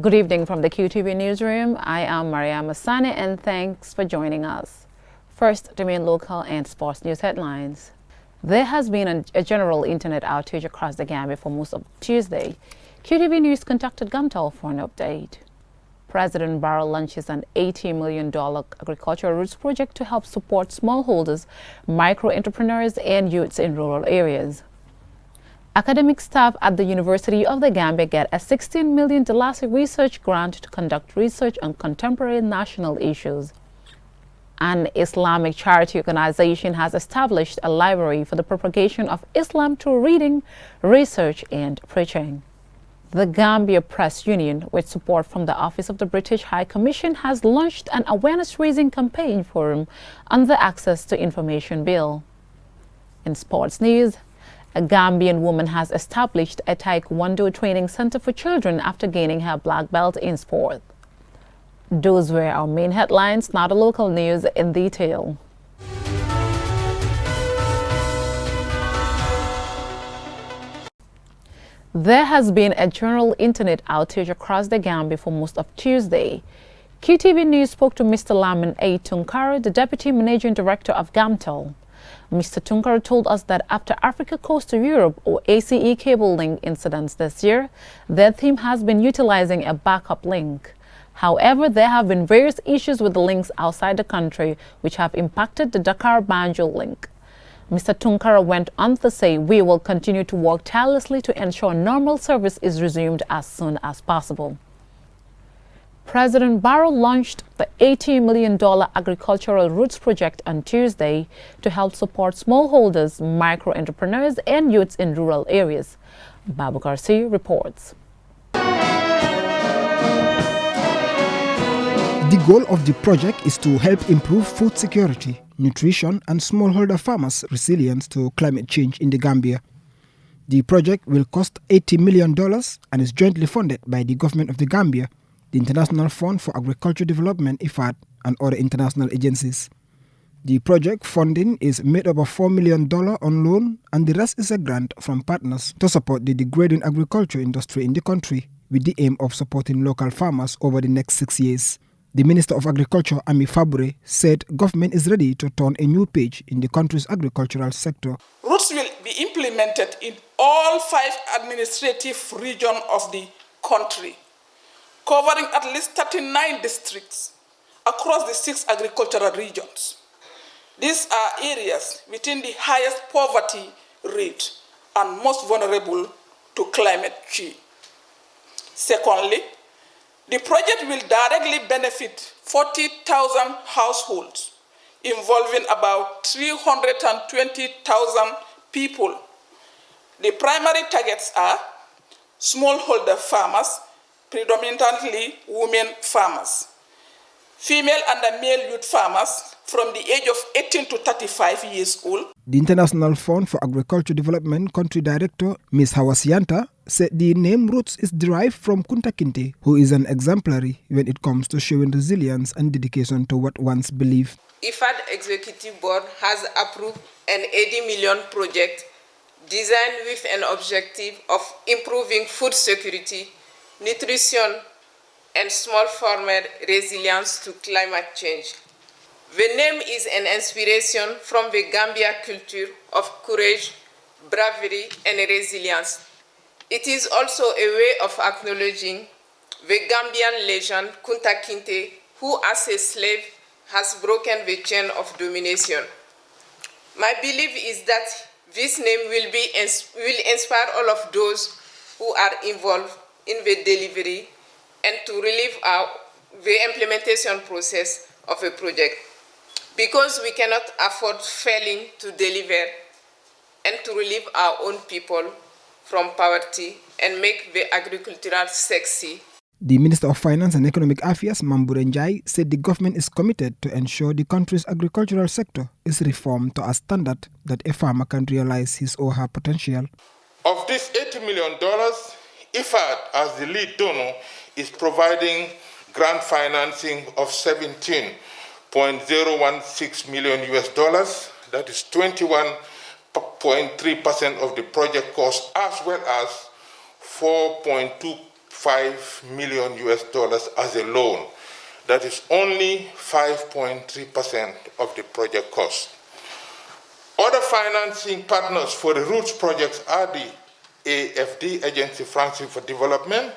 Good evening from the Qtv newsroom. I am Mariam Asani and thanks for joining us. First, the main local and sports news headlines. There has been a general internet outage across the Gambia for most of Tuesday. Qtv News contacted Gamtal for an update. President Barrow launches an $80 million agricultural roots project to help support smallholders, micro-entrepreneurs and youths in rural areas. Academic staff at the University of the Gambia get a $16 million research grant to conduct research on contemporary national issues. An Islamic charity organization has established a library for the propagation of Islam through reading, research, and preaching. The Gambia Press Union, with support from the Office of the British High Commission, has launched an awareness-raising campaign forum on the Access to Information Bill. In sports news, a Gambian woman has established a Taekwondo training center for children after gaining her black belt in sport. Those were our main headlines, now the local news in detail. There has been a general internet outage across the Gambia for most of Tuesday. QTV News spoke to Mr. Lamin A. Tunkara, the Deputy Managing Director of Gamtel. Mr. Tunkara told us that after Africa Coast to Europe, or ACE cable link incidents this year, their team has been utilizing a backup link. However, there have been various issues with the links outside the country which have impacted the Dakar-Banjul link. Mr. Tunkara went on to say, "We will continue to work tirelessly to ensure normal service is resumed as soon as possible." President Barrow launched the $80 million agricultural roots project on Tuesday to help support smallholders, micro-entrepreneurs, and youths in rural areas. Babu Garci reports. The goal of the project is to help improve food security, nutrition, and smallholder farmers' resilience to climate change in the Gambia. The project will cost $80 million and is jointly funded by the Government of the Gambia, the International Fund for Agricultural Development (IFAD), and other international agencies. The project funding is made up of $4 million on loan, and the rest is a grant from partners to support the degrading agriculture industry in the country, with the aim of supporting local farmers over the next 6 years. The Minister of Agriculture, Ami Fabre, said government is ready to turn a new page in the country's agricultural sector. Routes will be implemented in all 5 administrative regions of the country, covering at least 39 districts across the 6 agricultural regions. These are areas within the highest poverty rate and most vulnerable to climate change. Secondly, the project will directly benefit 40,000 households, involving about 320,000 people. The primary targets are smallholder farmers, predominantly women farmers, female and male youth farmers from the age of 18 to 35 years old. The International Fund for Agricultural Development Country Director, Ms. Hawasianta, said the name Roots is derived from Kunta Kinte, who is an exemplary when it comes to showing resilience and dedication to what one's believed. IFAD Executive Board has approved an $80 million project designed with an objective of improving food security, nutrition, and small farmer resilience to climate change. The name is an inspiration from the Gambia culture of courage, bravery, and resilience. It is also a way of acknowledging the Gambian legend Kunta Kinte, who as a slave has broken the chain of domination. My belief is that this name will inspire all of those who are involved in the delivery and to relieve the implementation process of a project. Because we cannot afford failing to deliver and to relieve our own people from poverty and make the agricultural sexy. The Minister of Finance and Economic Affairs, Mambure Njai, said the government is committed to ensure the country's agricultural sector is reformed to a standard that a farmer can realize his or her potential. Of this $80 million, IFAD, as the lead donor, is providing grant financing of $17.016 million. That is 21.3% of the project cost, as well as $4.25 $5 million as a loan. That is only 5.3% of the project cost. Other financing partners for the Roots projects are the AFD, Agency Francais for Development,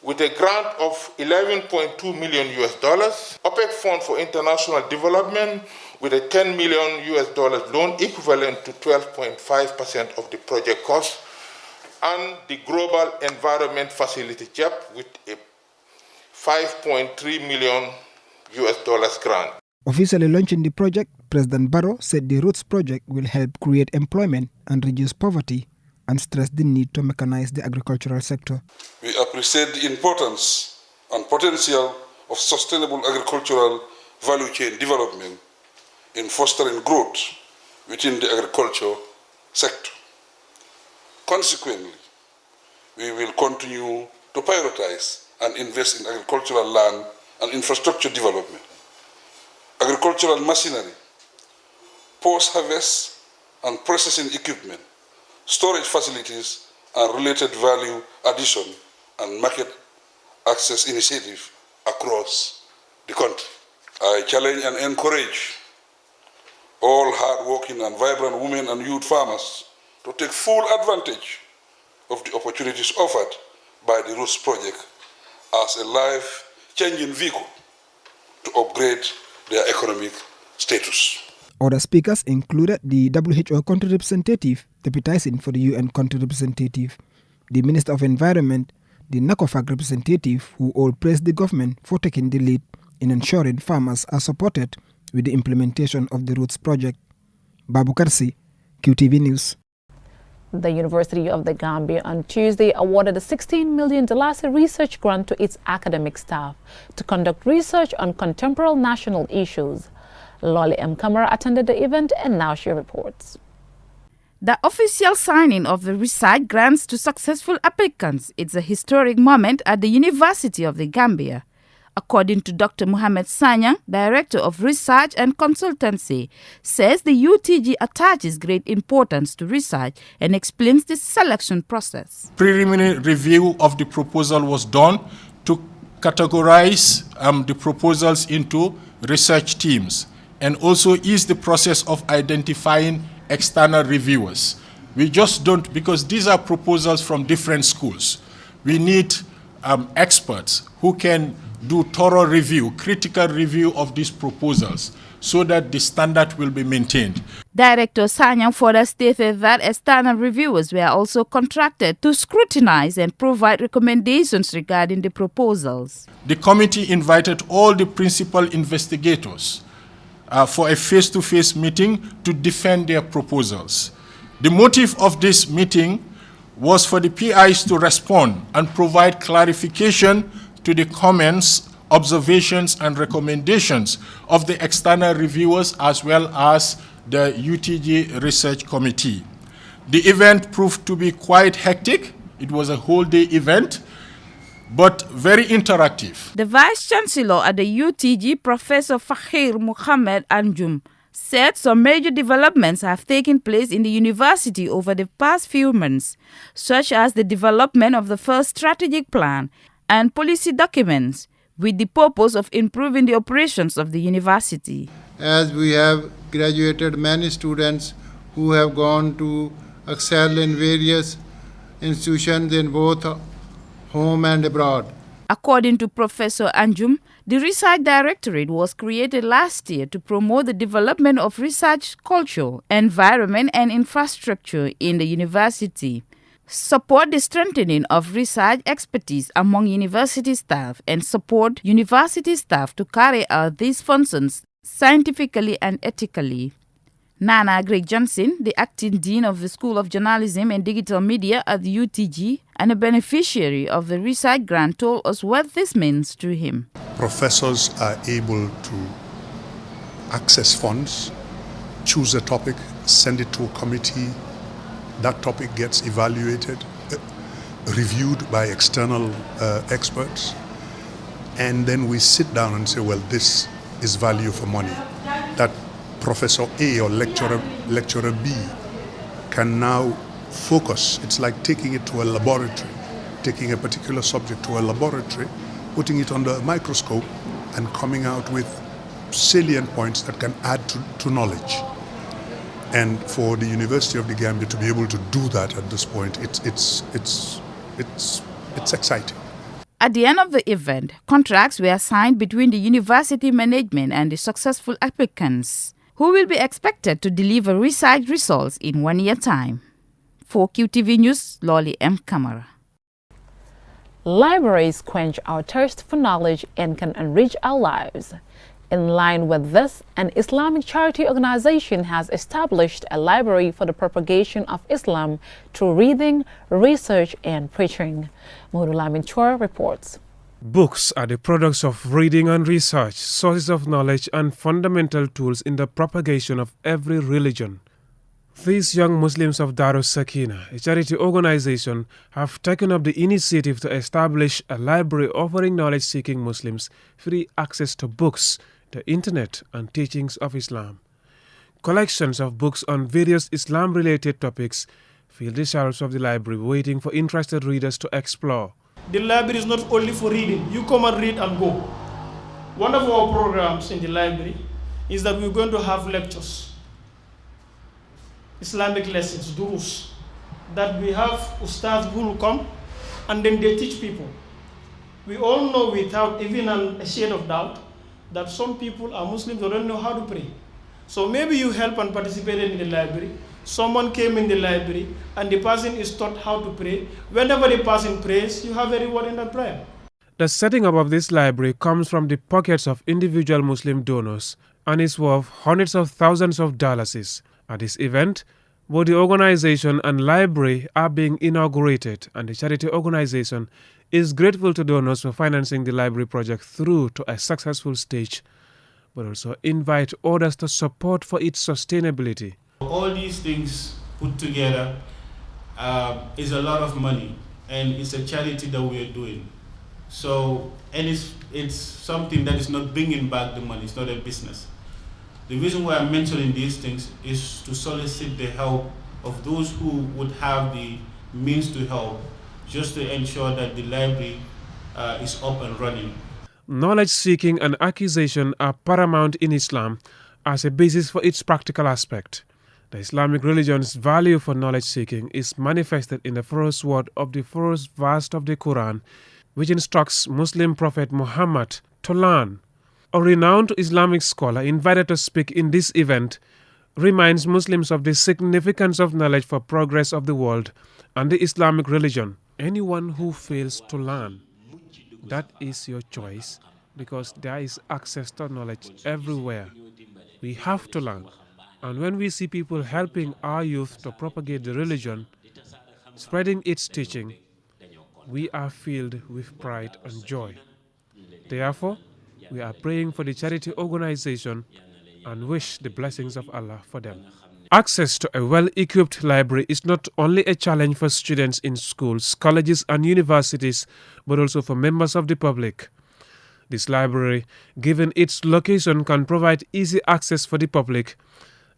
with a grant of $11.2 million, OPEC Fund for International Development with a $10 million loan equivalent to 12.5% of the project cost, and the Global Environment Facility, JEP, with a $5.3 million grant. Officially launching the project, President Barrow said the Roots project will help create employment and reduce poverty, and stressed the need to mechanize the agricultural sector. We appreciate the importance and potential of sustainable agricultural value chain development in fostering growth within the agriculture sector. Consequently, we will continue to prioritize and invest in agricultural land and infrastructure development, agricultural machinery, post-harvest and processing equipment, storage facilities, and related value addition and market access initiative across the country. I challenge and encourage all hard-working and vibrant women and youth farmers to take full advantage of the opportunities offered by the Roots project as a life-changing vehicle to upgrade their economic status. Other speakers included the WHO country representative deputizing for the UN country representative, the Minister of Environment, the NACOFAG representative, who all praised the government for taking the lead in ensuring farmers are supported with the implementation of the Roots project. Babu Karsi, QTV News. The University of the Gambia on Tuesday awarded a $16 million research grant to its academic staff to conduct research on contemporary national issues. Lolly M. Kamara attended the event, and now she reports. The official signing of the research grants to successful applicants is a historic moment at the University of the Gambia. According to Dr. Mohamed Sanyang, Director of Research and Consultancy, says the UTG attaches great importance to research and explains the selection process. Preliminary review of the proposal was done to categorize the proposals into research teams and also ease the process of identifying external reviewers. We just don't, because these are proposals from different schools. We need experts who can do thorough review, critical review of these proposals so that the standard will be maintained. Director Sanyang further stated that external reviewers were also contracted to scrutinize and provide recommendations regarding the proposals. The committee invited all the principal investigators for a face-to-face meeting to defend their proposals. The motive of this meeting was for the PIs to respond and provide clarification to the comments, observations, and recommendations of the external reviewers as well as the UTG Research Committee. The event proved to be quite hectic. It was a whole-day event, but very interactive. The Vice-Chancellor at the UTG, Professor Fakhir Muhammad Anjum, said some major developments have taken place in the university over the past few months, such as the development of the first strategic plan and policy documents with the purpose of improving the operations of the university. As we have graduated many students who have gone to excel in various institutions in both home and abroad. According to Professor Anjum, the Research Directorate was created last year to promote the development of research culture, environment, and infrastructure in the university, support the strengthening of research expertise among university staff, and support university staff to carry out these functions scientifically and ethically. Nana Greg Johnson, the acting dean of the School of Journalism and Digital Media at the UTG and a beneficiary of the research grant, told us what this means to him. Professors are able to access funds, choose a topic, send it to a committee. That topic gets evaluated, reviewed by external experts, and then we sit down and say, well, this is value for money. That Professor A or lecturer B can now focus. It's like taking it to a laboratory taking a particular subject to a laboratory, putting it under a microscope, and coming out with salient points that can add to knowledge. And for the University of the Gambia to be able to do that at this point, it's exciting. At the end of the event, contracts were signed between the university management and the successful applicants, who will be expected to deliver research results in 1 year time. For QTV News, Lolly M. Kamara. Libraries quench our thirst for knowledge and can enrich our lives. In line with this, an Islamic charity organization has established a library for the propagation of Islam through reading, research, and preaching. Modulamin Chor reports. Books are the products of reading and research, sources of knowledge and fundamental tools in the propagation of every religion. These young Muslims of Darus Sakina, a charity organization, have taken up the initiative to establish a library offering knowledge-seeking Muslims free access to books, the internet and teachings of Islam. Collections of books on various Islam-related topics fill the shelves of the library, waiting for interested readers to explore. The library is not only for reading. You come and read and go. One of our programs in the library is that we're going to have lectures, Islamic lessons, durus, that we have ustads who will come and then they teach people. We all know without even a shade of doubt that some people are Muslims who don't know how to pray. So maybe you help and participated in the library. Someone came in the library and the person is taught how to pray. Whenever the person prays, you have a reward in that prayer. The setting up of this library comes from the pockets of individual Muslim donors and is worth hundreds of thousands of dollars. At this event, both the organization and library are being inaugurated, and the charity organization is grateful to donors for financing the library project through to a successful stage, but also invite others to support for its sustainability. All these things put together is a lot of money, and it's a charity that we are doing. So, and it's something that is not bringing back the money, it's not a business. The reason why I'm mentioning these things is to solicit the help of those who would have the means to help, just to ensure that the library is up and running. Knowledge seeking and acquisition are paramount in Islam as a basis for its practical aspect. The Islamic religion's value for knowledge seeking is manifested in the first word of the first verse of the Quran, which instructs Muslim Prophet Muhammad to learn. A renowned Islamic scholar invited to speak in this event reminds Muslims of the significance of knowledge for progress of the world and the Islamic religion. Anyone who fails to learn, that is your choice, because there is access to knowledge everywhere. We have to learn. And when we see people helping our youth to propagate the religion, spreading its teaching, we are filled with pride and joy. Therefore, we are praying for the charity organization and wish the blessings of Allah for them. Access to a well-equipped library is not only a challenge for students in schools, colleges and universities, but also for members of the public. This library, given its location, can provide easy access for the public,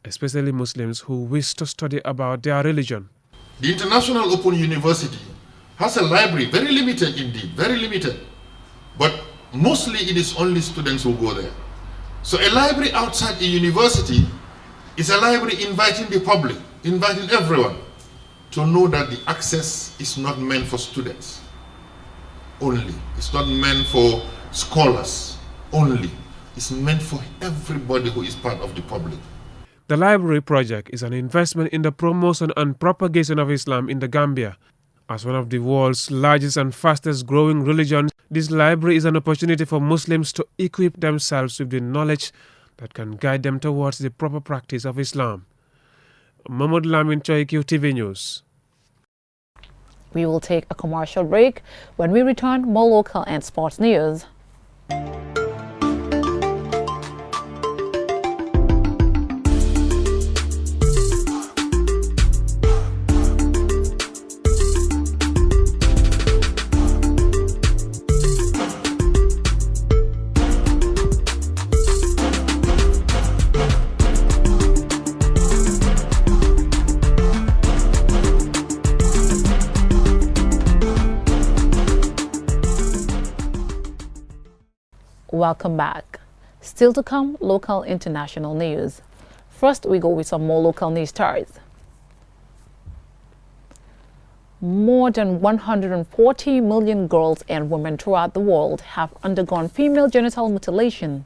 especially Muslims who wish to study about their religion. The International Open University has a library, very limited indeed, very limited. But mostly it is only students who go there. So a library outside a university is a library inviting the public, inviting everyone to know that the access is not meant for students only. It's not meant for scholars only. It's meant for everybody who is part of the public. The library project is an investment in the promotion and propagation of Islam in the Gambia. As one of the world's largest and fastest growing religions, this library is an opportunity for Muslims to equip themselves with the knowledge that can guide them towards the proper practice of Islam. Mahmoud Lamin Choi, Qtv News. We will take a commercial break. When we return, more local and sports news. Welcome back. Still to come, local international news. First, we go with some more local news stories. More than 140 million girls and women throughout the world have undergone female genital mutilation.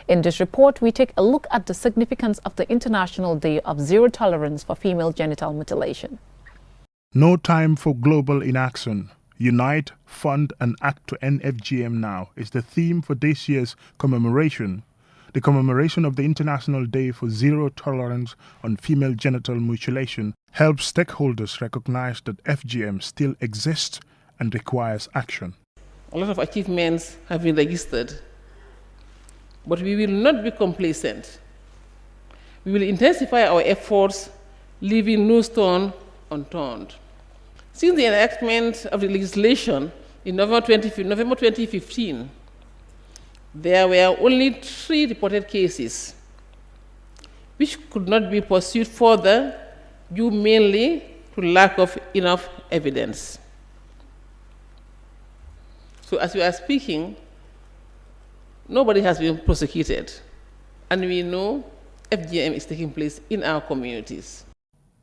In this report, we take a look at the significance of the International Day of Zero Tolerance for Female Genital Mutilation. No time for global inaction. Unite, fund and act to end FGM now is the theme for this year's commemoration. The commemoration of the International Day for Zero Tolerance on Female Genital Mutilation helps stakeholders recognize that FGM still exists and requires action. A lot of achievements have been registered, but we will not be complacent. We will intensify our efforts, leaving no stone unturned. Since the enactment of the legislation in November 2015, there were only 3 reported cases, which could not be pursued further due mainly to lack of enough evidence. So as we are speaking, nobody has been prosecuted, and we know FGM is taking place in our communities.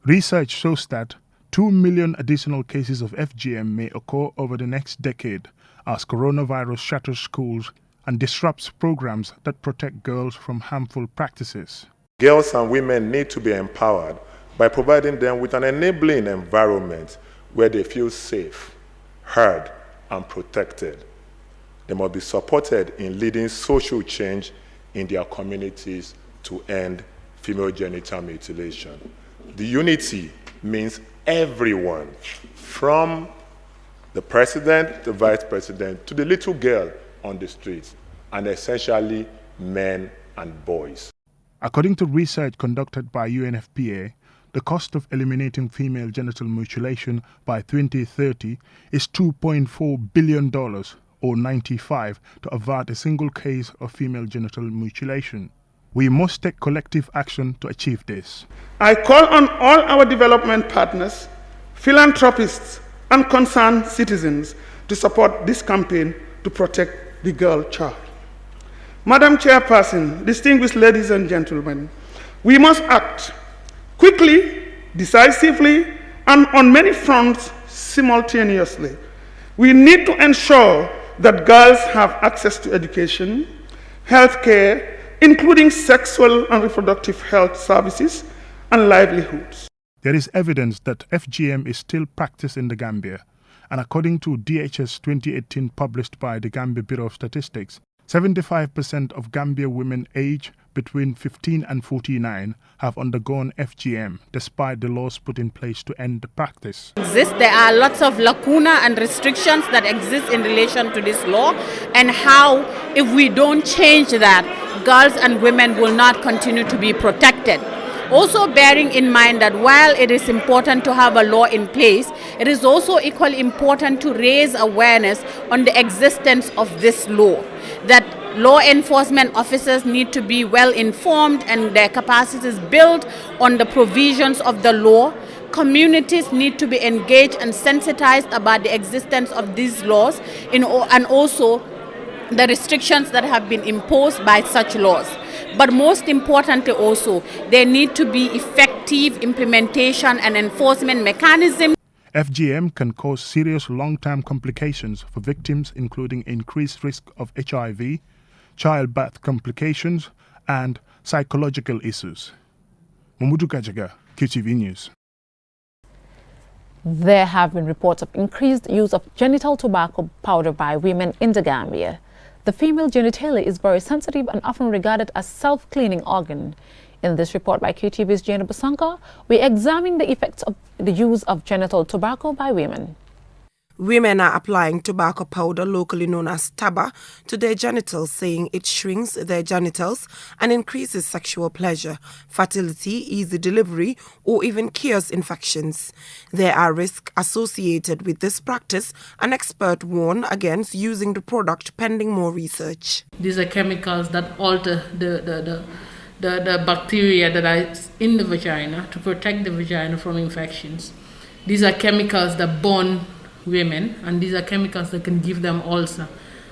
Research shows that 2 million additional cases of FGM may occur over the next decade as coronavirus shatters schools and disrupts programs that protect girls from harmful practices. Girls and women need to be empowered by providing them with an enabling environment where they feel safe, heard, and protected. They must be supported in leading social change in their communities to end female genital mutilation. The unity means everyone, from the president, the vice president, to the little girl on the streets, and essentially men and boys. According to research conducted by UNFPA, the cost of eliminating female genital mutilation by 2030 is $2.4 billion, or 95, to avert a single case of female genital mutilation. We must take collective action to achieve this. I call on all our development partners, philanthropists, and concerned citizens to support this campaign to protect the girl child. Madam Chairperson, distinguished ladies and gentlemen, we must act quickly, decisively, and on many fronts simultaneously. We need to ensure that girls have access to education, health care, including sexual and reproductive health services, and livelihoods. There is evidence that FGM is still practiced in the Gambia, and according to DHS 2018 published by the Gambia Bureau of Statistics, 75% of Gambia women aged between 15 and 49 have undergone FGM, despite the laws put in place to end the practice. There are lots of lacuna and restrictions that exist in relation to this law, and how, if we don't change that, girls and women will not continue to be protected. Also bearing in mind that while it is important to have a law in place, it is also equally important to raise awareness on the existence of this law, that law enforcement officers need to be well informed and their capacities built on the provisions of the law. Communities need to be engaged and sensitized about the existence of these laws and also the restrictions that have been imposed by such laws. But most importantly also, there need to be effective implementation and enforcement mechanisms. FGM can cause serious long-term complications for victims, including increased risk of HIV, childbirth complications, and psychological issues. Mamudu Kajaga, Qtv News. There have been reports of increased use of genital tobacco powder by women in the Gambia. The female genitalia is very sensitive and often regarded as self-cleaning organ. In this report by QTV's Jana Basanka, we examine the effects of the use of genital tobacco by women. Women are applying tobacco powder, locally known as taba, to their genitals, saying it shrinks their genitals and increases sexual pleasure, fertility, easy delivery, or even cures infections. There are risks associated with this practice, and experts warn against using the product pending more research. These are chemicals that alter the bacteria that are in the vagina to protect the vagina from infections. These are chemicals that burn women, and these are chemicals that can give them ulcer.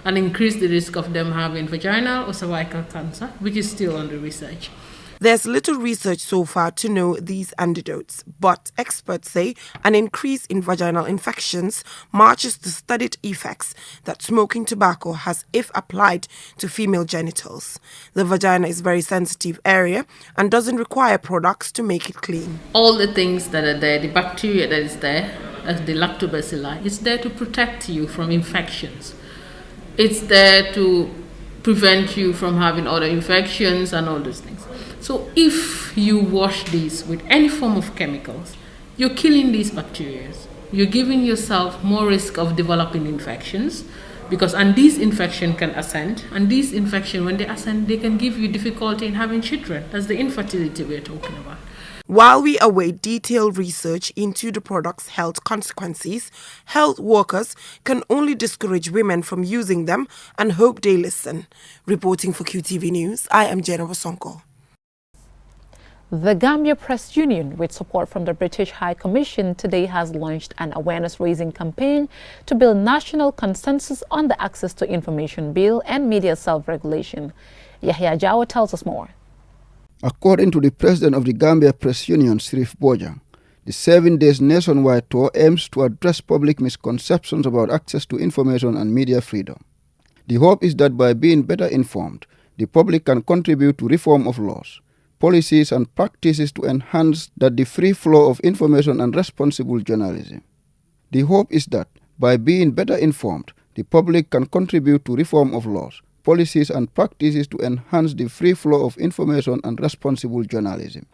and increase the risk of them having vaginal or cervical cancer, which is still under research. There's little research so far to know these antidotes, but experts say an increase in vaginal infections matches the studied effects that smoking tobacco has if applied to female genitals. The vagina is a very sensitive area and doesn't require products to make it clean. All the things that are there, the bacteria that is there, as the lactobacilli, it's there to protect you from infections. It's there to prevent you from having other infections and all those things. So if you wash these with any form of chemicals, you're killing these bacteria. You're giving yourself more risk of developing infections and these infections can ascend. And these infections, when they ascend, they can give you difficulty in having children. That's the infertility we're talking about. While we await detailed research into the product's health consequences, health workers can only discourage women from using them and hope they listen. Reporting for QTV News, I am Jenna Wasonko. The Gambia Press Union, with support from the British High Commission, today has launched an awareness-raising campaign to build national consensus on the Access to Information Bill and media self-regulation. Yahya Jawa tells us more. According to the president of the Gambia Press Union, Sirif Bojang, the 7 days nationwide tour aims to address public misconceptions about access to information and media freedom. The hope is that by being better informed, the public can contribute to reform of laws, policies and practices to enhance the free flow of information and responsible journalism. The hope is that by being better informed, the public can contribute to reform of laws, policies and practices to enhance the free flow of information and responsible journalism.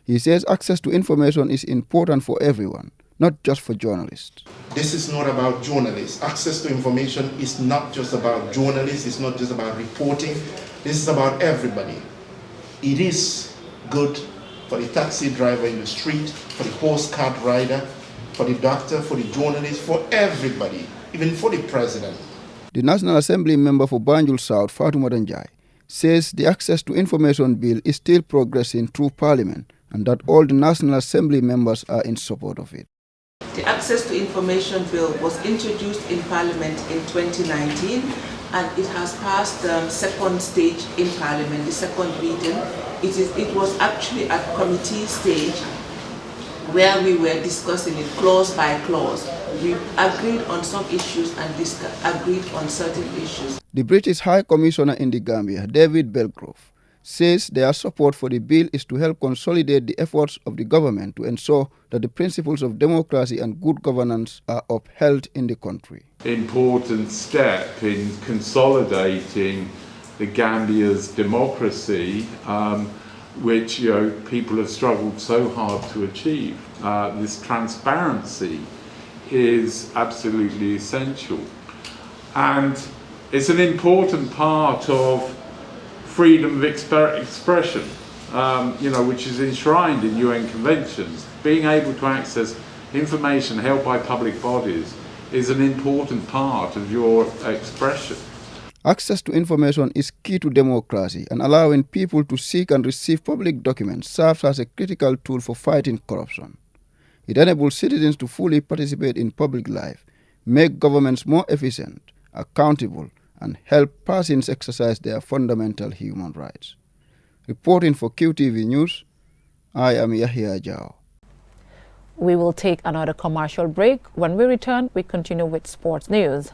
He says access to information is important for everyone, not just for journalists. This is not about journalists. Access to information is not just about journalists, it's not just about reporting. This is about everybody. It is good for the taxi driver in the street, for the postcard rider, for the doctor, for the journalist, for everybody, even for the president. The National Assembly member for Banjul South, Fatoumata Njie, says the Access to Information Bill is still progressing through Parliament and that all the National Assembly members are in support of it. The Access to Information Bill was introduced in Parliament in 2019 and it has passed the second stage in Parliament, the second reading. It was actually at committee stage where we were discussing it clause by clause. We agreed on some issues and agreed on certain issues. The British High Commissioner in the Gambia, David Belgrove, says their support for the bill is to help consolidate the efforts of the government to ensure that the principles of democracy and good governance are upheld in the country. Important step in consolidating the Gambia's democracy, which people have struggled so hard to achieve. This transparency is absolutely essential, and it's an important part of freedom of expression, which is enshrined in UN conventions. Being able to access information held by public bodies is an important part of your expression. Access to information is key to democracy, and allowing people to seek and receive public documents serves as a critical tool for fighting corruption. It enables citizens to fully participate in public life, make governments more efficient, accountable, and help persons exercise their fundamental human rights. Reporting for QTV News, I am Yahya Jao. We will take another commercial break. When we return, we continue with sports news.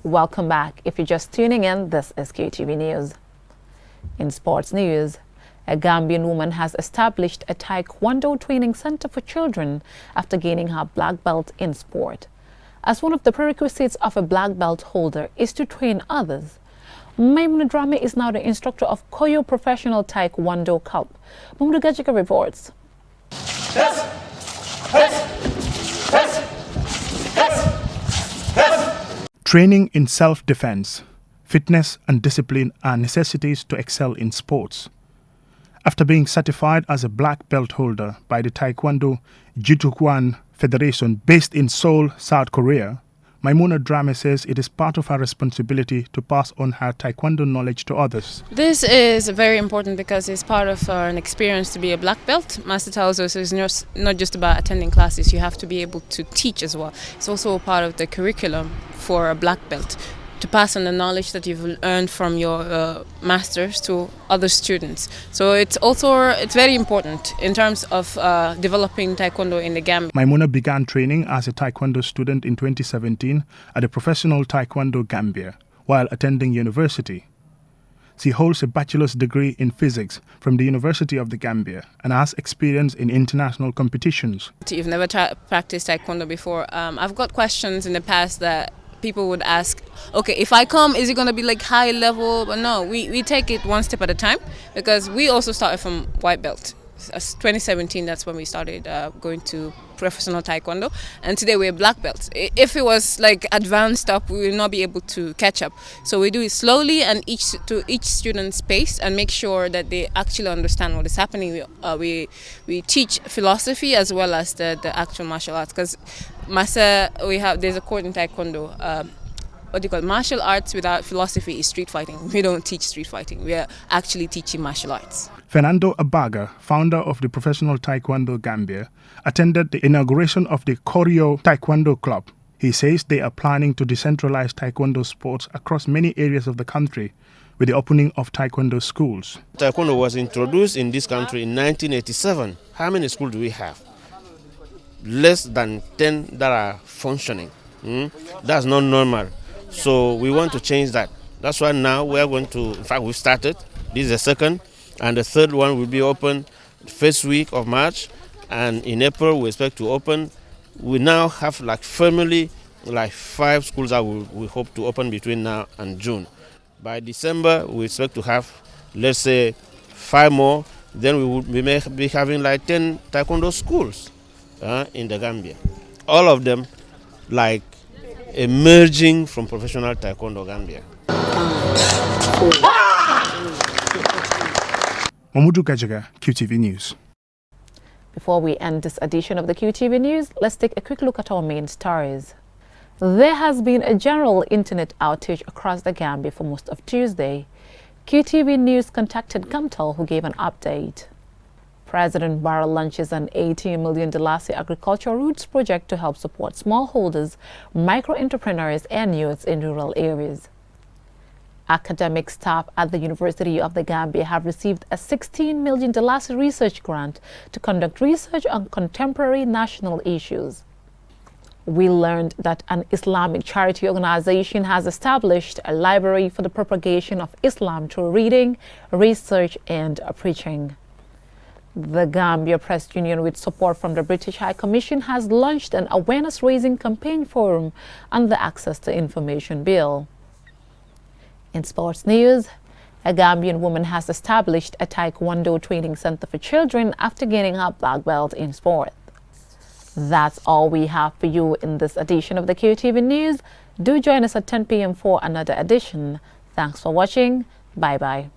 Welcome back. If you're just tuning in, this is QTV News. In sports news, a Gambian woman has established a Taekwondo training center for children after gaining her black belt in sport. As one of the prerequisites of a black belt holder is to train others, Maimuna Drame is now the instructor of Koyo Professional Taekwondo Cup. Mamudu Gajika reports. Yes. Training in self-defense, fitness and discipline are necessities to excel in sports. After being certified as a black belt holder by the Taekwondo Jitokwan Federation based in Seoul, South Korea, Maimuna Drame says it is part of her responsibility to pass on her Taekwondo knowledge to others. This is very important because it's part of an experience to be a black belt. Master tells us it's not just about attending classes, you have to be able to teach as well. It's also a part of the curriculum for a black belt, to pass on the knowledge that you've earned from your masters to other students. So it's very important in terms of developing Taekwondo in the Gambia. Maimuna began training as a Taekwondo student in 2017 at the Professional Taekwondo Gambia while attending university. She holds a bachelor's degree in physics from the University of the Gambia and has experience in international competitions. You've never practiced Taekwondo before. I've got questions in the past that people would ask, okay, if I come, is it going to be like high level? But no, we take it one step at a time, because we also started from white belt. 2017, that's when we started going to professional Taekwondo, and today we're black belts. If it was like advanced stuff, we will not be able to catch up. So we do it slowly and to each student's pace, and make sure that they actually understand what is happening. We teach philosophy as well as the actual martial arts, because there's a quote in Taekwondo, what do you call it? Martial arts without philosophy is street fighting. We don't teach street fighting. We are actually teaching martial arts. Fernando Abaga, founder of the Professional Taekwondo Gambia, attended the inauguration of the Koryo Taekwondo Club. He says they are planning to decentralize Taekwondo sports across many areas of the country with the opening of Taekwondo schools. Taekwondo was introduced in this country in 1987. How many schools do we have? Less than 10 that are functioning. That's not normal. So we want to change that. That's why now we are going to, in fact, we've started. This is the second. And the third one will be open first week of March, and in April we expect to open. We now have firmly 5 schools that we hope to open between now and June. By December we expect to have, let's say, 5 more. Then we may be having 10 Taekwondo schools in the Gambia. All of them emerging from professional Taekwondo Gambia. Mamudu Gajaga, QTV News. Before we end this edition of the QTV News, let's take a quick look at our main stories. There has been a general internet outage across the Gambia for most of Tuesday. QTV News contacted Gamtel, who gave an update. President Barrow launches an $80 million agricultural roots project to help support smallholders, micro-entrepreneurs and youths in rural areas. Academic staff at the University of the Gambia have received a $16 million research grant to conduct research on contemporary national issues. We learned that an Islamic charity organization has established a library for the propagation of Islam through reading, research, and preaching. The Gambia Press Union, with support from the British High Commission, has launched an awareness-raising campaign forum on the Access to Information Bill. In sports news, a Gambian woman has established a Taekwondo training center for children after gaining her black belt in sport. That's all we have for you in this edition of the QTV News. Do join us at 10 p.m. for another edition. Thanks for watching. Bye-bye.